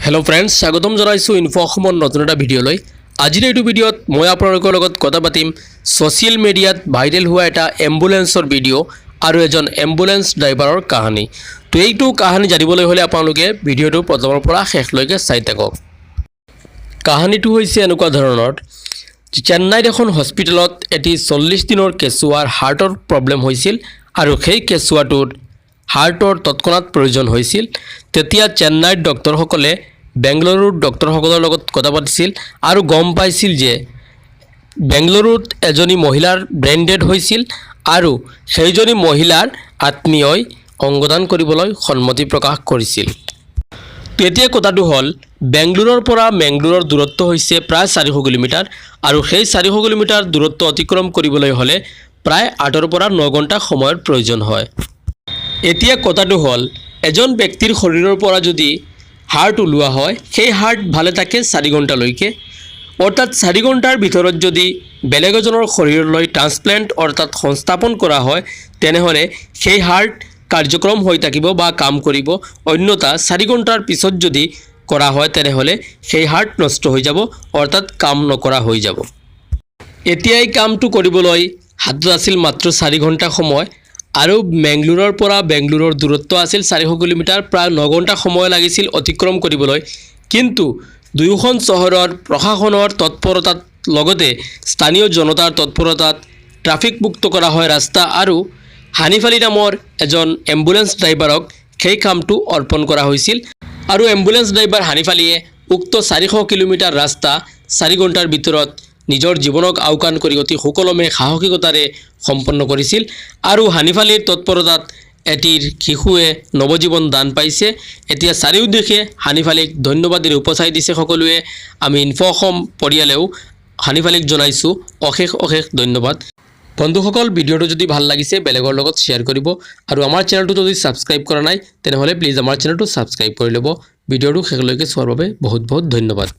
Hello friends स्वागतम जनाइছো info অসমৰ নতুন এটা ভিডিঅলৈ। আজিৰ এই ভিডিঅত মই আপোনালোকৰ লগত কথা পাতিম সোশ্যাল মিডিয়াত ভাইৰেল হোৱা এটা এম্বুলেন্সৰ ভিডিঅ আৰু এজন এম্বুলেন্স ড্ৰাইভাৰৰ কাহিনী। তো এইটো কাহিনী জানিবলৈ হলে আপোনালোকে ভিডিঅটো প্ৰথমৰ পৰা শেষলৈকে চাই থাকক। কাহিনীটো হৈছে এনেকুৱা ধৰণৰ যে চেন্নাইৰ এখন হস্পিটেলত এটি 40 দিনৰ কেঁচুৱাৰ হাৰ্টৰ প্ৰব্লেম হৈছিল আৰু সেই কেঁচুৱাটোৰ হাৰ্টৰ তৎক্ষণাৎ প্ৰয়োজন হৈছিল। তেতিয়া চেন্নাইৰ ডক্টৰসকলে বেংগালুৰুৰ ডক্টৰসকলৰ লগত কথা পাতিছিল আৰু গম পাইছিল যে বেংগালুৰুত এজনী মহিলাৰ ব্ৰেইন ডেড হৈছিল আৰু সেইজনী মহিলাৰ আত্মীয়ই অংগদান কৰিবলৈ সন্মতি প্ৰকাশ কৰিছিল। তেতিয়া কথাটো হ'ল বেংগালুৰুৰ পৰা মেংগলোৰৰ দূৰত্ব হৈছে প্ৰায় 400 কিলোমিটাৰ আৰু সেই 400 কিলোমিটাৰ দূৰত্ব অতিক্ৰম কৰিবলৈ হ'লে প্ৰায় 8 পৰা 9 ঘণ্টা সময়ৰ প্ৰয়োজন হয়। এতিয়া কথাটো হ'ল এজন ব্যক্তিৰ শৰীৰৰ পৰা যদি হাৰ্ট উলোৱা হয় সেই হাৰ্ট ভালে থাকে 4 ঘণ্টালৈকে, অৰ্থাৎ 4 ঘণ্টাৰ ভিতৰত যদি বেলেগ এজনৰ শৰীৰলৈ ট্ৰান্সপ্লান্ট অৰ্থাৎ সংস্থাপন কৰা হয় তেনেহলে সেই হাৰ্ট কাৰ্যক্ৰম হৈ থাকিব বা কাম কৰিব, অন্যথা 4 ঘণ্টাৰ পিছত যদি কৰা হয় তেনেহলে সেই হাৰ্ট নষ্ট হৈ যাব অৰ্থাৎ কাম নকৰা হৈ যাব। এতিয়া এই কামটো কৰিবলৈ হাতত আছিল মাত্ৰ 4 ঘণ্টা সময় আৰু মেংগলোৰৰ পৰা বেংগলোৰৰ দূৰত্ব আছিল 400 কিলোমিটাৰ, প্ৰায় 9 ঘণ্টা সময় লাগিছিল অতিক্ৰম কৰিবলৈ। কিন্তু দুয়োখন চহৰৰ প্ৰশাসনৰ তৎপৰতাৰ লগতে স্থানীয় জনতাৰ তৎপৰতাত ট্ৰাফিক মুক্ত কৰা হয় ৰাস্তা আৰু হানিফ আলী নামৰ এজন এম্বুলেন্স ড্ৰাইভাৰক সেই কামটো অৰ্পণ কৰা হৈছিল আৰু এম্বুলেন্স ড্ৰাইভাৰ হানিফ আলীয়ে উক্ত 400 কিলোমিটাৰ ৰাস্তা 4 ঘণ্টাৰ ভিতৰত নিজৰ জীৱনক আওকাণ কৰি অতি সুকলমে সাহসিকতাৰে সম্পন্ন কৰিছিল আৰু হানিফ আলীৰ তৎপৰতাত এটিৰ শিশুৱে নৱজীৱন দান পাইছে। এতিয়া চাৰিওদিশে হানিফ আলীক ধন্যবাদেৰে উপচাই দিছে সকলোৱে। আমি ইনফো অসম পৰিয়ালেও হানিফ আলীক জনাইছোঁ অশেষ অশেষ ধন্যবাদ। বন্ধুসকল, ভিডিঅ'টো যদি ভাল লাগিছে বেলেগৰ লগত শ্বেয়াৰ কৰিব আৰু আমাৰ চেনেলটো যদি ছাবস্ক্ৰাইব কৰা নাই তেনেহলে প্লিজ আমাৰ চেনেলটো ছাবস্ক্ৰাইব কৰি ল'ব। ভিডিঅ'টো শেষলৈকে চোৱাৰ বাবে বহুত বহুত ধন্যবাদ।